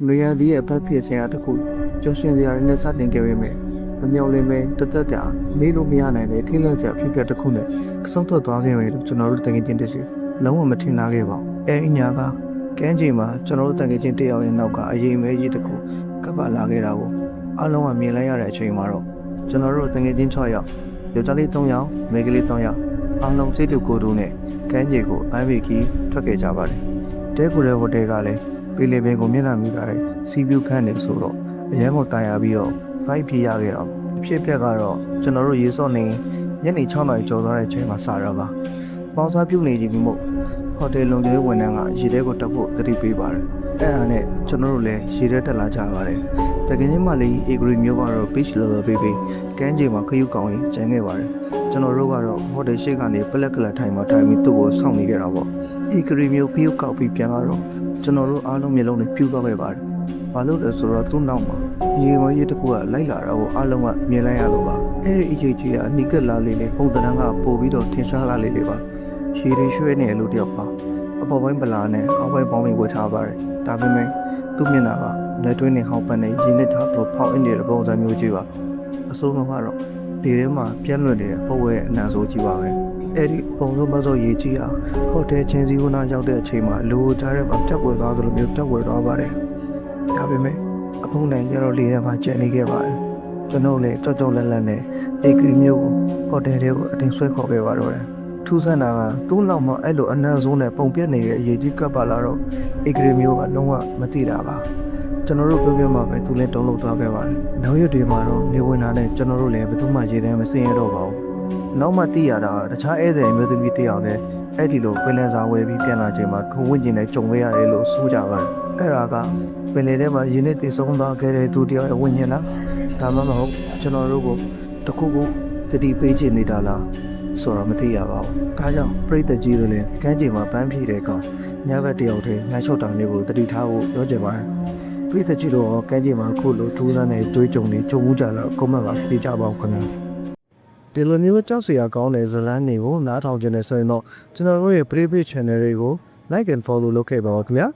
နွေရာသီရဲ့ဖက်ဖြစ်ခြင်းအတခုကျော်ရှင်စရာတွေနဲ့စတင်ခဲ့ပေမဲ့မမြော်လင့်ပဲတသက်တာမေးလို့မရနိုင်တဲ့ထိတ်လန့်စရာဖြစ်ဖြစ်တစ်ခုနဲ့ဆုံးထွက်သွားခဲ့မယ်လို့ကျွန်တော်တို့တကယ်ချင်းတည်းရှိလုံးဝမထင်ထားခဲ့ပါဘူး။အဲဒီညကကမ်းခြေမှာကျွန်တော်တို့တကယ်ချင်းတယောက်ရဲ့နောက်ကအရေးမဲကြီးတစ်ခုကပ်ပါလာခဲ့တာကိုအားလုံးကမြင်လိုက်ရတဲ့အချိန်မှာတော့ကျွန်တော်တို့တကယ်ချင်း6ယောက်ယောက်ျားလေး3ယောက်မိန်းကလေး3ယောက်အားလုံးစိတ်တူကိုယ်တူနဲ့ကမ်းခြေကိုIVKထွက်ခဲ့ကြပါတယ်။တဲကူတဲ့ဟိုတယ်ကလည်းပေလေပင်ကိုမျက်နှာမြူလာတဲ့စီပြူခန့်နေဆိုတော့အရန်ကိုတာယာပြီးတော့ fight ဖြစ်ရခဲ့တော့ဖြစ်ပျက်ကတော့ကျွန်တော်တို့ရေစော့နေညနေ6နာရီကျော်သွားတဲ့အချိန်မှာစတော့ပါပေါင်းစားပြုတ်နေကြပြီမို့ဟိုတယ်လုံခြုံရေးဝန်ထမ်းကရေထဲကိုတက်ဖို့တတိပေးပါတယ်အဲ့ဒါနဲ့ကျွန်တော်တို့လည်းရေထဲတက်လာကြပါတယ်တကယ်ချင်းမှလည်း Agri မျိုးကတော့ beach level ပေးပြီးကမ်းခြေမှာခရုကောင်းရင်ကျန်ခဲ့ပါတယ်ကျွန်တော်တို့ကတော့ဟိုတယ်ရှိကနေပလက်ကလထိုင်မှာထိုင်ပြီးသူ့ကိုစောင့်နေကြတာပေါ့ Agri မျိုးခရုကောက်ပြီးပြန်လာတော့ကျွန်တော်တို့အားလုံးမျိုးလုံးနဲ့ပြူသွားခဲ့ပါတယ်ဘာလို့လဲဆိုတော့သူ့နောက်မှာရေမကြီးတစ်ခုကလိုက်လာတာကိုအားလုံးကမြင်လိုက်ရလို့ပါအဲ့ဒီအရေးကြီးကအနိကလာလေးလေးပုံသဏ္ဍာန်ကပို့ပြီးတော့ထင်ရှားလာလေးလေးပါရေတွေရွှဲနေလို့တယောက်ပါအပေါ်ပိုင်းပလာနဲ့အောက်ပိုင်းပေါင်းပြီးဝတ်ထားပါတယ်ဒါပေမဲ့သူ့မျက်နှာကလက်တွင်းနဲ့ဟောက်ပန်းနဲ့ရင်းနဲ့ထားပြီးဖောက်အင်းနေတဲ့ပုံစံမျိုးကြီးပါအစိုးရကတော့ဒီထဲမှာပြန့်လွင့်နေတဲ့ပုံဝဲအနံဆိုးကြီးပါပဲအဲ့ဒီပုံစံမစောရေကြီးဟာဟိုတယ်ချင်းစီဝနာရောက်တဲ့အချိန်မှာလိုထားတဲ့မှာတက်ွယ်သွားသလိုမျိုးတက်ွယ်သွားပါတယ်ဒါပေမဲ့အဖုံးနဲ့ရတော့လေးထဲမှာကျန်နေခဲ့ပါတယ်ကျွန်တော်လည်းကြောက်ကြောက်လန့်လန့်နဲ့အေဂရီမျိုးကိုဟိုတယ်တွေကိုအတင်းဆွဲခေါ်ခဲ့ပါတော့တယ်ထူးဆန်းတာကသူ့နောက်မှာအဲ့လိုအနံဆိုးနဲ့ပုံပြက်နေတဲ့အရေးကြီးကပ်ပါလာတော့အေဂရီမျိုးကလုံးဝမသိတာပါကျွန်တော်တို့ပြောမှပဲသူလည်းတုံးလို့သွားခဲ့ပါတယ်နောက်ရက်တွေမှာတော့နေဝင်လာတဲ့ကျွန်တော်တို့လည်းဘယ်သူမှရေထဲမစင်ရတော့ပါဘူးနောက်မှသိရတာတခြားဧည့်သည်မျိုးသမီးတယောက်လည်းအဲ့ဒီလိုပင်လယ်စာဝယ်ပြီးပြန်လာချိန်မှာခုံဝင်ကျင်နဲ့ကြုံခဲ့ရတယ်လို့ဆိုကြပါတယ်အဲ့ဒါကပင်လယ်ထဲမှာရင်းနဲ့တည်ဆုံးသွားခဲ့တဲ့သူတယောက်ရဲ့ဝิญဉာဏ်လားဒါမှမဟုတ်ကျွန်တော်တို့ကိုတခုခုတတိပေးချင်နေတာလားဆိုတော့မသိရပါဘူးဒါကြောင့်ပရိသတ်ကြီးတို့လည်းကမ်းခြေမှာပန်းဖြည့်တဲ့ကောင်ညဘက်တယောက်တည်းငှက်ချောက်တောင်လေးကိုတတိထားဖို့ပြောကြပါတယ်ပရိသတ်ကြီးတို့ကမ်းခြေမှာအခုလိုထူးဆန်းတဲ့တွေးကြုံတွေကြုံမှုကြတော့ကွန်မန့်မှာပြေးကြပါအောင်ခင်ဗျာဒီလိုမျိုးကြောက်စရာကောင်းတဲ့ဇလန်းတွေကိုနားထောင်ကြနေဆိုရင်တော့ကျွန်တော်တို့ရဲ့ Private Channel တွေကို Like and Follow လုပ်ခဲ့ပါဦးခင်ဗျာ